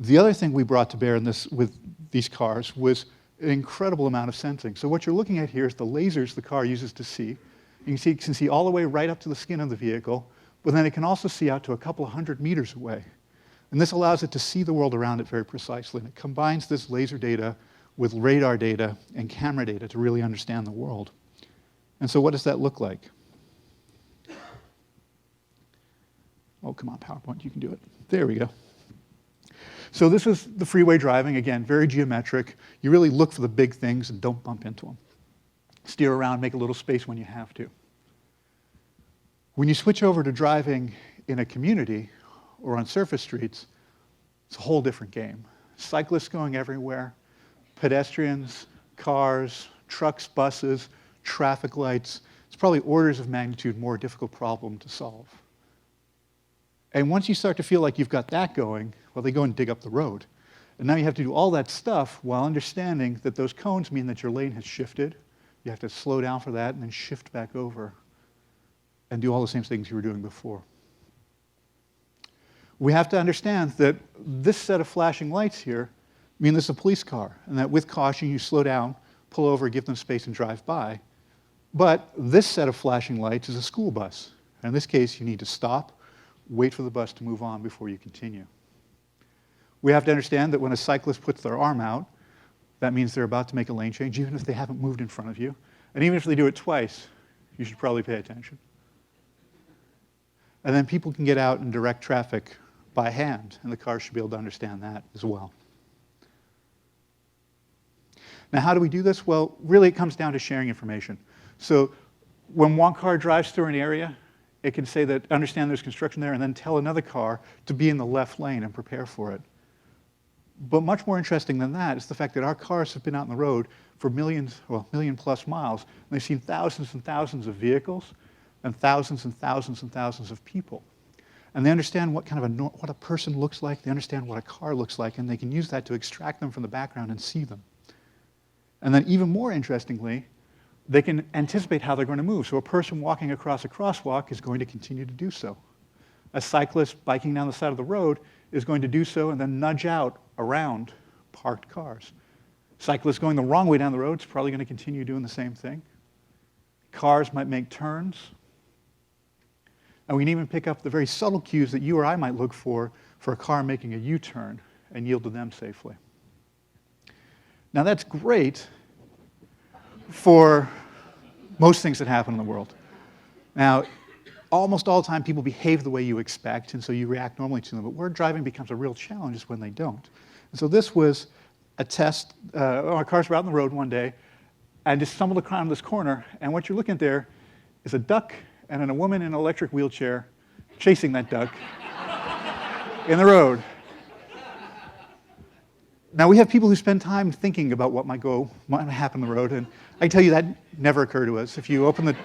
The other thing we brought to bear in this, with these cars was an incredible amount of sensing. So what you're looking at here is the lasers the car uses to see. It can see all the way right up to the skin of the vehicle, but then it can also see out to a couple of 100 meters away. And this allows it to see the world around it very precisely. And it combines this laser data with radar data and camera data to really understand the world. And so what does that look like? Oh, come on, PowerPoint, you can do it. There we go. So this is the freeway driving, again, very geometric. You really look for the big things and don't bump into them. Steer around, make a little space when you have to. When you switch over to driving in a community or on surface streets, it's a whole different game. Cyclists going everywhere, pedestrians, cars, trucks, buses, traffic lights. It's probably orders of magnitude more difficult problem to solve. And once you start to feel like you've got that going, well, they go and dig up the road. And now you have to do all that stuff while understanding that those cones mean that your lane has shifted. You have to slow down for that and then shift back over and do all the same things you were doing before. We have to understand that this set of flashing lights here mean this is a police car, and that with caution you slow down, pull over, give them space, and drive by. But this set of flashing lights is a school bus. And in this case, you need to stop, wait for the bus to move on before you continue. We have to understand that when a cyclist puts their arm out, that means they're about to make a lane change, even if they haven't moved in front of you. And even if they do it twice, you should probably pay attention. And then people can get out and direct traffic by hand, and the car should be able to understand that as well. Now, how do we do this? Well, really it comes down to sharing information. So when one car drives through an area, it can say that, understand there's construction there, and then tell another car to be in the left lane and prepare for it. But much more interesting than that is the fact that our cars have been out on the road for millions, well, million plus miles, and they've seen thousands and thousands of vehicles and thousands and thousands and thousands of people. And they understand what kind of what a person looks like, they understand what a car looks like, and they can use that to extract them from the background and see them. And then even more interestingly, they can anticipate how they're going to move. So a person walking across a crosswalk is going to continue to do so. A cyclist biking down the side of the road is going to do so and then nudge out around parked cars. Cyclists going the wrong way down the road is probably going to continue doing the same thing. Cars might make turns. And we can even pick up the very subtle cues that you or I might look for a car making a U-turn and yield to them safely. Now that's great for most things that happen in the world. Now, almost all the time people behave the way you expect, and so you react normally to them, but where driving becomes a real challenge is when they don't. And so this was a test. Our cars were out on the road one day and just stumbled around this corner, and what you're looking at there is a duck and then a woman in an electric wheelchair chasing that duck in the road. Now, we have people who spend time thinking about what might happen on the road, and I can tell you that never occurred to us. If you open the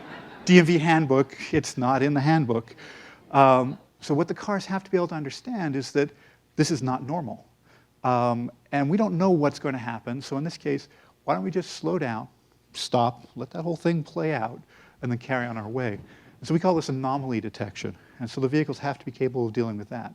DMV handbook, it's not in the handbook. So what the cars have to be able to understand is that this is not normal. And we don't know what's going to happen, so in this case, why don't we just slow down, stop, let that whole thing play out, and then carry on our way. And so we call this anomaly detection, and so the vehicles have to be capable of dealing with that.